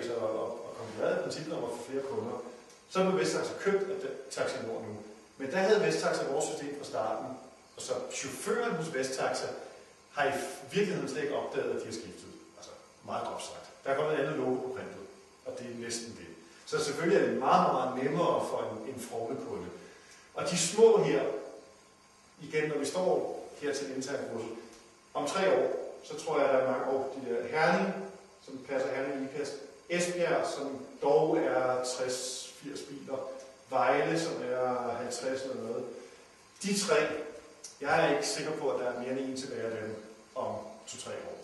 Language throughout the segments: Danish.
kundebaser og konkurrerede i princippet om at få flere kunder. Så blev Vesttaxa købt af Taxi Nord nu. Men der havde Vesttaxa vores system fra starten, og så chaufføren hos Vesttaxa har i virkeligheden slet ikke opdaget, at de har skiftet. Altså meget groft sagt. Der er kommet et andet logo på printet, og det er næsten det. Så selvfølgelig er det meget, meget nemmere for en kunde. Og de små her, igen når vi står her til internkurset, om 3 år, så tror jeg, at der er mange år, de der Herning, som passer Herning i IKAST, Esbjerg, som dog er 60-80 biler, Vejle, som er 50 eller noget. De 3, jeg er ikke sikker på, at der er mere end en tilbage af dem om 2-3 år.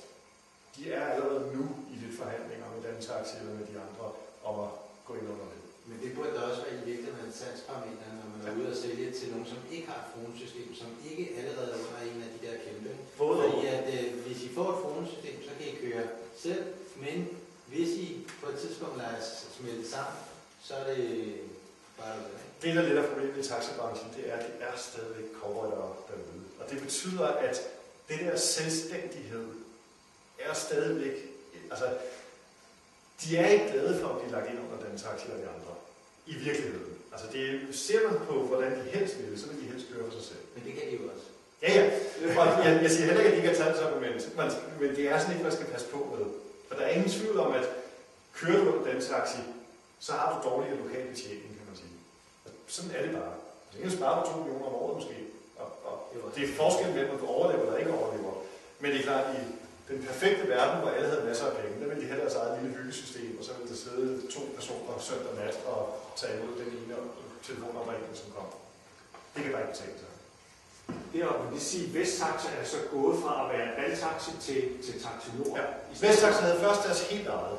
De er allerede nu i lidt forhandlinger med Dantaxi eller med de andre om at gå ind under det. Men det burde da også være i virkeligheden et salgsparameter, når man er ude og sælge til nogen, som ikke har et fronesystem, som ikke allerede er under en af de der kæmpe. Fordi at hvis I får et fronesystem, så kan I køre selv, men hvis I på et tidspunkt lader jer smelte sammen, så er det bare det. Det, der lidt af problemet i taxabranchen, det er, at det er stadigvæk cowboyere derude. Og det betyder, at det der selvstændighed er stadigvæk, altså, de er ikke glade for at blive lagt ind under Dantaxi eller de andre. I virkeligheden. Altså, det ser man på, hvordan de helst vil, så vil de helst køre for sig selv. Men det kan de jo også. Ja, ja. Og jeg siger heller ikke, at de ikke har taget det argument, men det er sådan ikke, man skal passe på med. For der er ingen tvivl om, at kører du under Dantaxi, så har du dårligere lokal betjening, kan man sige. Og sådan er det bare. Så kan du spare på 2 millioner om året måske. Og det er forskel mellem, om du overlever eller ikke overlever. Men det er klart, i den perfekte verden, hvor alle havde masser af penge, der ville de have deres eget lille hyggesystem, og så ville der sidde 2 personer søndag nat og tage imod den ene telefonopringning, som kom. Det kan bare ikke betale sig. Deroppe vil det sige, at Vesttaxa er så gået fra at være Dantaxi til Taxi Nord. Ja. Vesttaxa havde først deres helt eget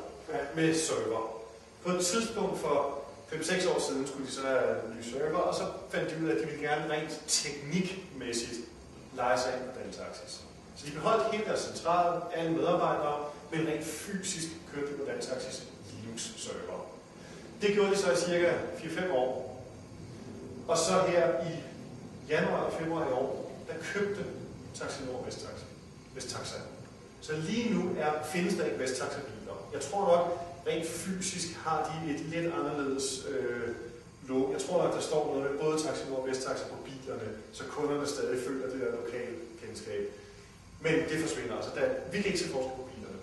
med server. På et tidspunkt for 5-6 år siden skulle de så have en ny server, og så fandt de ud af, at de ville gerne rent teknikmæssigt lege sig ind på Dantaxis. Så de beholdt hele deres centrale, alle medarbejdere, men rent fysisk kørte de på Dantaxis Linux-server. Det gjorde de så i cirka 4-5 år. Og så her i januar og februar i år, der købte Taxi Nord Vesttaxa. Så lige nu findes der ikke Vesttaxa-biler. Jeg tror nok, rent fysisk har de et lidt anderledes logo. Jeg tror nok, der står noget med både Taxi Nord og Vesttaxa på bilerne, så kunderne stadig føler det der lokale kendskab. Men det forsvinder altså. Vi kan ikke se forskel på bilerne.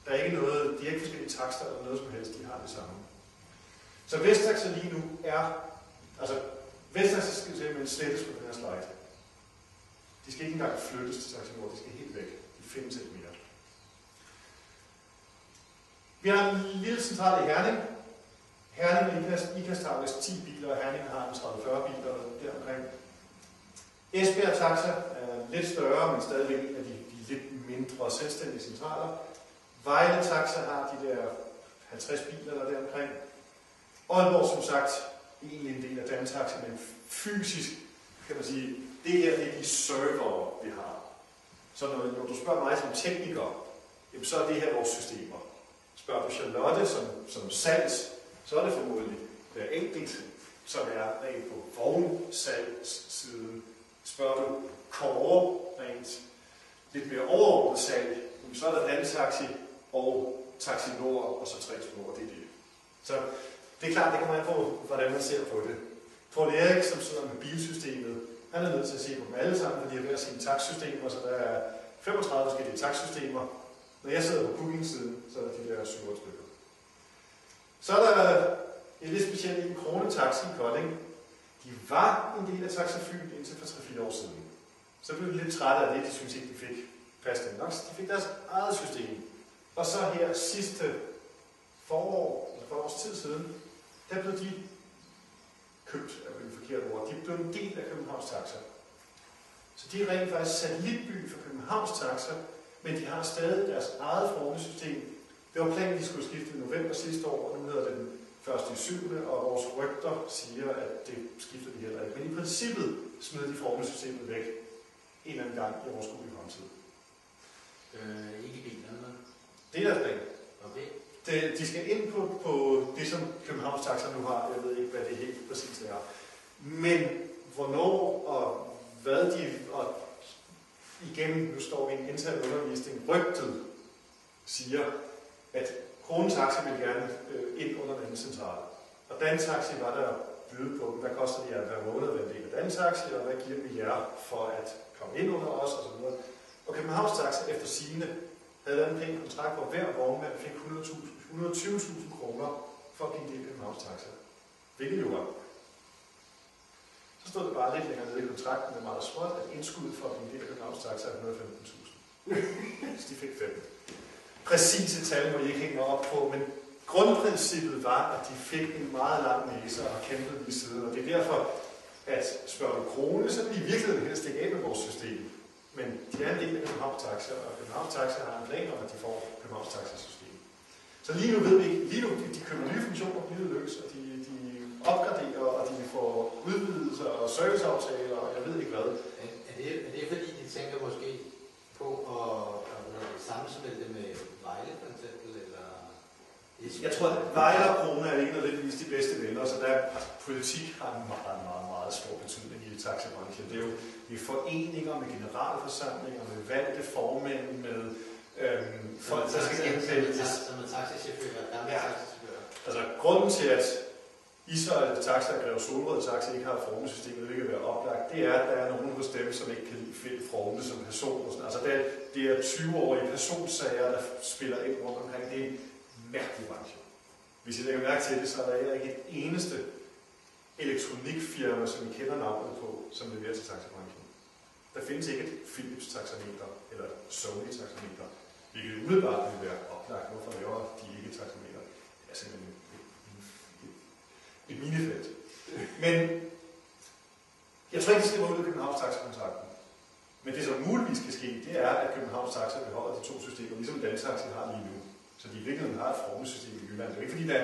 Der er ikke noget, de er ikke forskellige takster eller noget som helst, de har det samme. Så Vesttaxa lige nu er, altså Vesttaxa skal simpelthen slettes på den her slide. De skal ikke engang flyttes til Taxi Nord, de skal helt væk. De findes ikke mere. Vi har en lille central i Herning. Herning IKAST har vist 10 biler, og Herning har 30-40 biler deromkring. Esbjerg Taxa er lidt større, men stadigvæk af de lidt mindre selvstændige centraler. Vejle Taxa har de der 50 biler der deromkring. Aalborg, som sagt, egentlig en del af Dantaxi, men fysisk kan man sige, det her det er de servere, vi har. Så når du spørger mig som tekniker, jamen, så er det her vores systemer. Spørger du Charlotte som salgs, så er det formodentlig hver enkelt, som er rent på vognsalgssiden. Spørger du Kåre rent lidt mere overordnet salg, så er der Dantaxi og Taxi Nord, og så 3 små, og det er det. Så det er klart, det kommer an på, hvordan man ser på det. Paul Erik, som sidder med bilsystemet, han er nødt til at se på dem alle sammen, fordi de har hver sine taxsystemer, så der er 35 forskellige taxsystemer. Når jeg sidder på booking-siden, så er der de der 7 stykker. Så er der et lidt specielt en Kronetaxi i Kolding. De var en del af Taxafyn indtil for 3-4 år siden. Så blev de lidt trætte af det, de synes ikke, de fik fast nok. De fik deres eget system. Og så her sidste forår, eller for et års tid siden, der blev de købt, er det forkert ord, de blev en del af Københavns Taxa. Så de er rent faktisk satellitby for Københavns Taxa, men de har stadig deres eget forordningssystem. Det var planen, de skulle skifte i november sidste år, og nu hedder det den 1.7. og vores rygter siger, at det skifter de heller ikke. Men i princippet smider de forordningssystemet væk en eller anden gang i overskuelig fremtid. Ikke bilerne? Det er deres plan. Okay. De skal ind på det, som Københavns Taxa nu har. Jeg ved ikke, hvad det helt præcis er. Men hvornår og hvad de... Og igen, nu står vi i en intern undervisning, rygtet siger, at Kronetaxi ville gerne ind under den centrale. Og Dantaxi var der byde på, hvad koster de jer per måned ved en del af Dantaxi, og hvad giver vi jer for at komme ind under os, osv. Og Københavns Taxa efter sigende havde lavet en pæn kontrakt, hvor hver vognmand fik 120.000 kroner for at blive en del af Københavns Taxa. Hvilket jo var. Så stod det bare lidt længere nede i kontrakten med meget småt, at indskuddet for at blive en del af Københavns Taxa er 115.000. Så de fik 5. Præcise tal må I ikke hænge op på, men grundprincippet var, at de fik en meget lang næse og kæmpede lige siden. Og det er derfor, at spørger du krone, så bliver i virkeligheden helst ikke af med vores system. Men de er en del af Københavns Taxa, og Københavns Taxa har en plan om, at de får Københavns Taxa-system. Så lige nu ved vi ikke, lige nu de køber nye funktioner på nye løs, og de opgraderer, og de får udvidelser og serviceaftaler, og jeg ved ikke hvad. Er det fordi, de tænker måske på at sammensmelte det med Vejle for eksempel, eller? Jeg tror, at Vejle og Krone er ikke nødvendigvis de bedste venner, så der politik har en meget, meget, meget stor betydning i taxabranchen. Det er jo foreninger med generalforsamlinger, med valgte formænd, med folk, der skal genvælges. Som er taxichauffører, gamle taxichauffører. Altså, grunden til, at Israel Taxa og Greve Solrød Taxa ikke har formesystemet, det kan være oplagt, det er, at der er nogen hos dem, som ikke kan lide Finn Fromme som person. Altså, det er 20-årige personsager, der spiller ind rundt omkring. Det er en mærkelig branche. Hvis I lægger mærke til det, så er der ikke et eneste elektronikfirma, som I kender navnet på, som leverer til taxabranchen. Der findes ikke et Philips taxameter eller et Sony taxameter, hvilket umiddelbart vil være oplagt. Hvorfor laver de ikke taxameter? Det er simpelthen et minefelt. Men jeg tror ikke, det skal være ud af Københavns Taxa-kontrakten. Men det, som muligvis skal ske, det er, at Københavns Taxa beholder de 2 systemer, ligesom Dantaxi har lige nu. Så de i virkeligheden har et Frome-system i Jylland. Det er ikke fordi, der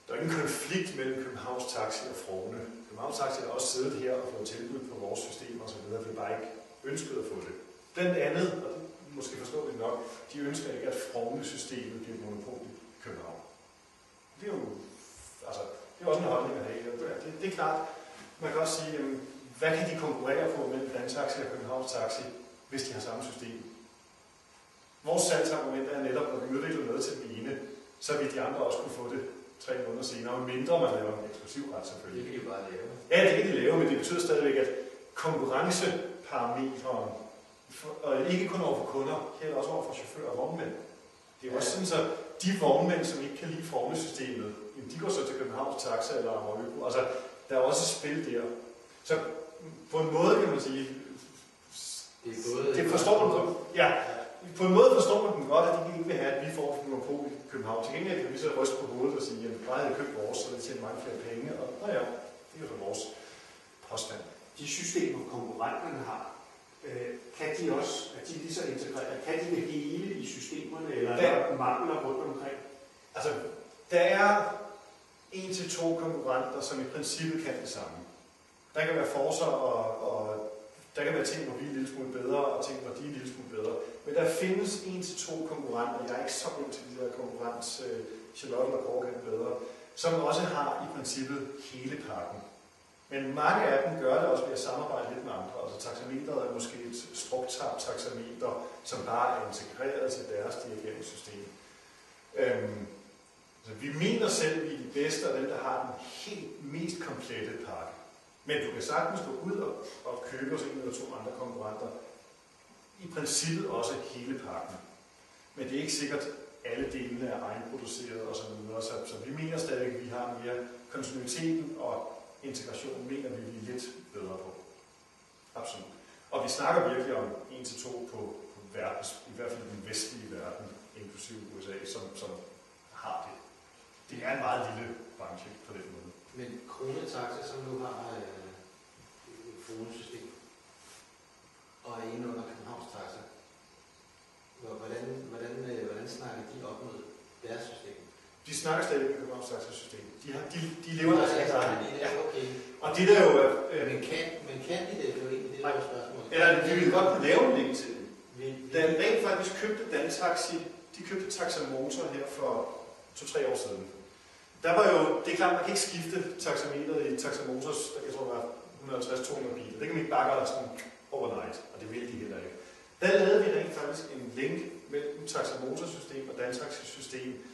er ikke en konflikt mellem Københavns Taxi og Frome. Københavns Taxi har også siddet her og fået tilbud på vores systemer osv., for det bare ikke ønsket at få det. Blandt andet, og det måske forståeligt nok, de ønsker ikke, at Frome-systemet bliver et monopol i København. Det er jo altså, det er også en holdning at have. Det er klart, man kan også sige, hvad kan de konkurrere på mellem Dantaxi og Københavns Taxi, hvis de har samme system? Vores salgsargument er netop, når vi udvikler noget til den ene, så vil de andre også kunne få det 3 måneder senere, mindre man laver en eksklusiv ret selvfølgelig. Det kan de jo bare lave. Ja, det kan de lave, men det betyder stadigvæk, at konkurrenceparameteren, og ikke kun over for kunder, heller også over for chauffører og vognmænd. Det er også sådan, at de vognmænd, som ikke kan lide formesystemet, de går så til Københavns Taxa eller Amagerøbo. Altså, der er også et spil der. Så på en måde kan man sige, det forstår man godt. Ja, på en måde forstår man dem godt, at de ikke vil have, at vi får et monopol i København. Til gengæld kan vi så ryste på hovedet og sige, at bare havde købt vores, så det tjener mange flere penge. Og ja, det er jo vores påstand. De systemer, konkurrenterne har, kan de også, at de lige så integreret, kan de det hele i systemerne, eller er der mangler rundt omkring? Altså, der er 1-2 konkurrenter, som i princippet kan det samme. Der kan være forser, og der kan være ting, hvor vi er en lille smule bedre, og ting, hvor de er en lille smule bedre. Men der findes 1-2 konkurrenter, jeg er ikke så god til de der konkurrents, Charlotte og Kåre kan bedre, som også har i princippet hele pakken. Men mange af dem gør det også ved at samarbejde lidt med andre. Altså taxameteret er måske et struktab-taxameter, som bare er integreret til deres dirigeringssystem. Så vi mener selv, at vi er de bedste af dem, der har den helt mest komplette pakke. Men du kan sagtens gå ud og købe os 1 eller 2 andre konkurrenter. I princippet også hele pakken. Men det er ikke sikkert, at alle delene er egenproduceret og sådan noget. Så vi mener stadig, at vi har mere kontinuiteten og integrationen, mener vi er lidt bedre på. Absolut. Og vi snakker virkelig om 1-2 på verdens, i hvert fald den vestlige verden, inklusive USA, som har det. Det er en meget lille branche på den måde. Men Kronetaxa, som nu har fonesystem og er inde under Københavns Taxa, hvordan snakker de op mod deres system? De snakker stadig med Københavns Taxa-system. De lever deres egen egen. Ja, okay. Og det der jo er... Men kan de det? Det er jo egentlig det, der er spørgsmålet. Eller vi ville godt kunne lave en link til det. Da rent faktisk købte Dantaxi, de købte Taxamotor her for 2-3 år siden. Der var jo, det er klart, man kan ikke skifte taxameteret i Taxamotors, jeg tror, der var 150-200 biler. Det kan man ikke bare gøre sådan overnight, og det vil de heller ikke. Der lavede vi rent faktisk en link mellem Taxamotorsystem og Dantaxi-system,